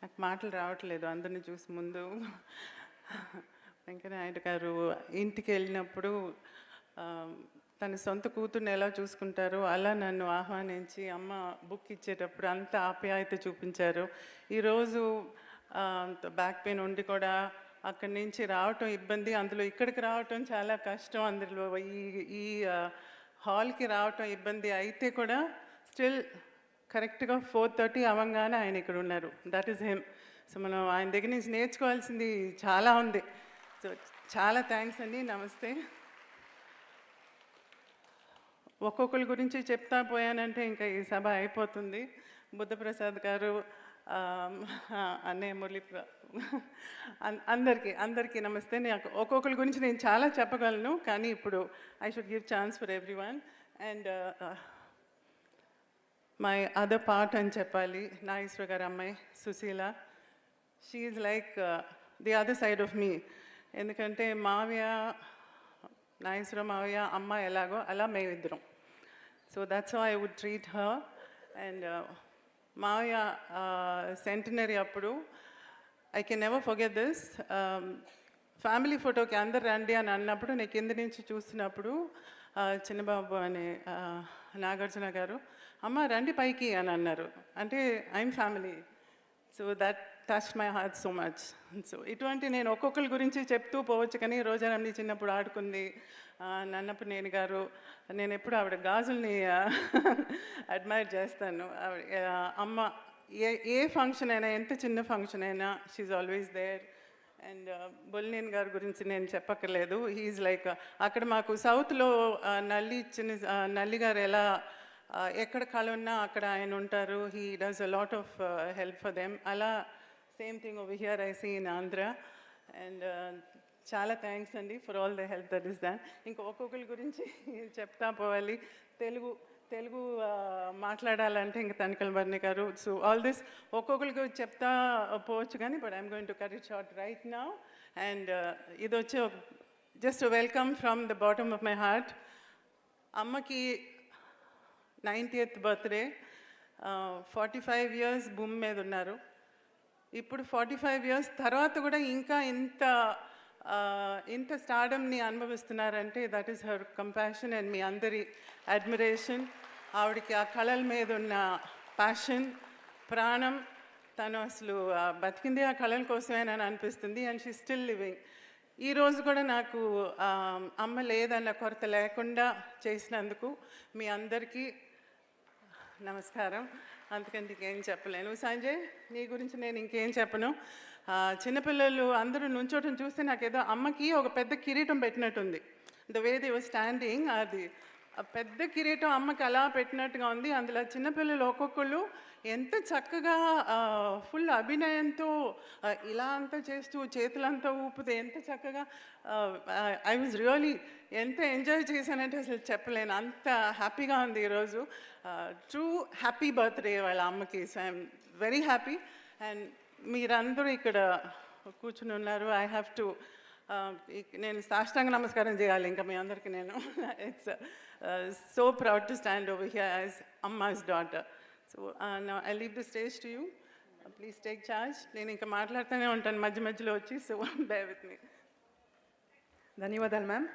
నాకు మాటలు రావట్లేదు అందరిని చూసి ముందు. వెంకయ్యనాయుడు గారు ఇంటికి వెళ్ళినప్పుడు తన సొంత కూతుర్ని ఎలా చూసుకుంటారో అలా నన్ను ఆహ్వానించి అమ్మ బుక్ ఇచ్చేటప్పుడు అంత ఆప్యాయత చూపించారు. ఈరోజు బ్యాక్ పెయిన్ ఉండి కూడా అక్కడి నుంచి రావటం ఇబ్బంది, అందులో ఇక్కడికి రావటం చాలా కష్టం, అందులో ఈ హాల్కి రావటం ఇబ్బంది అయితే కూడా స్టిల్ కరెక్ట్గా 4:30 అవ్వగానే ఆయన ఇక్కడ ఉన్నారు. That is him. సో మనం ఆయన దగ్గర నుంచి నేర్చుకోవాల్సింది చాలా ఉంది. సో చాలా థ్యాంక్స్ అండి. నమస్తే. ఒక్కొక్కరి గురించి చెప్తా పోయానంటే ఇంకా ఈ సభ అయిపోతుంది. బుద్ధప్రసాద్ గారు, అన్నయ్య మురళి, అందరికీ నమస్తే. నాకు ఒక్కొక్కరి గురించి నేను చాలా చెప్పగలను, కానీ ఇప్పుడు I should give chance for everyone. And my other part అని చెప్పాలి, నాగేశ్వర గారు అమ్మాయి Sushila. She is like the other side of me. ఎందుకంటే మావయ్య, నాగేశ్వర మావయ్య అమ్మ ఎలాగో అలా మేమిద్దరం. So that's how I would treat her. And మావయ్య సెంటనరీ అప్పుడు I can never forget this. Family ఫోటోకి అందరు రండి అని అన్నప్పుడు నేను కింద నుంచి చూస్తున్నప్పుడు చిన్నబాబు అనే నాగార్జున గారు, అమ్మ రండి పైకి అని అన్నారు. అంటే I'm family. So that touch my heart so much. So ఇటువంటి నేను ఒక్కొక్కరి గురించి చెప్తూ పోవచ్చు, కానీ రోజారమ్ని చిన్నప్పుడు ఆడుకుంది, నన్నప్పుడు నేను గారు, నేను ఎప్పుడు ఆవిడ గాజుల్ని అడ్మైర్ చేస్తాను. అమ్మ ఏ ఫంక్షన్ అయినా, ఎంత చిన్న ఫంక్షన్ అయినా she always there. And Bollineni గారి గురించి నేను చెప్పక్కర్లేదు. హీఈస్ లైక్, అక్కడ మాకు సౌత్లో నల్లి గారు ఎలా ఎక్కడ కళ ఉన్నా అక్కడ ఆయన ఉంటారు. He does a lot of help for them. అలా same thing over here I see in Andhra. And చాలా థ్యాంక్స్ అండి for all the help that is done. ఇంకా ఒక్కొక్కరి గురించి చెప్తా పోవాలి. తెలుగు మాట్లాడాలంటే ఇంకా తనికల బర్ని గారు. సో ఆల్ దిస్ ఒక్కొక్కరికి చెప్తా పోవచ్చు, కానీ but I'm going to cut it short right now. And ఇది వచ్చి just welcome from the bottom of my heart. అమ్మకి 90th బర్త్డే. 45 years భూమి మీద ఉన్నారు. ఇప్పుడు 45 years తర్వాత కూడా ఇంకా ఇంత స్టార్డమ్ని అనుభవిస్తున్నారంటే that is her compassion and మీ అందరి అడ్మిరేషన్. ఆవిడకి ఆ కళల మీద ఉన్న ప్యాషన్, ప్రాణం, తను అసలు బతికింది ఆ కళల కోసమేనని అనిపిస్తుంది. And she still living. ఈరోజు కూడా నాకు అమ్మ లేదన్న కొరత లేకుండా చేసినందుకు మీ అందరికీ నమస్కారం. అందుకని ఇంకేం చెప్పలేను. సంజయ్, నీ గురించి నేను ఇంకేం చెప్పను. చిన్నపిల్లలు అందరూ నుంచోటం చూస్తే నాకేదో అమ్మకి ఒక పెద్ద కిరీటం పెట్టినట్టుంది. The way they were standing, అది పెద్ద కిరీటం అమ్మకి అలా పెట్టినట్టుగా ఉంది. అందులో చిన్నపిల్లలు ఒక్కొక్కళ్ళు ఎంత చక్కగా ఫుల్ అభినయంతో ఇలా అంతా చేస్తూ చేతులంతా ఊపుతూ ఎంత చక్కగా, ఐ వాజ్ రియలీ ఎంత ఎంజాయ్ చేశానంటే అసలు చెప్పలేను. అంత హ్యాపీగా ఉంది ఈరోజు. ట్రూ హ్యాపీ బర్త్డే వాళ్ళ అమ్మకి. So I'm very happy. And మీరందరూ ఇక్కడ కూర్చుని ఉన్నారు. ఐ హ్యావ్ టు, నేను సాష్టాంగ నమస్కారం చేయాలి ఇంకా మీ అందరికీ నేను. It's so proud to stand over here as అమ్మాస్ daughter. So now I leave the stage to you. Please take charge. నేను ఇంకా మాట్లాడుతూనే ఉంటాను మధ్య మధ్యలో వచ్చి. So bear with me. ధన్యవాదాలు మ్యామ్.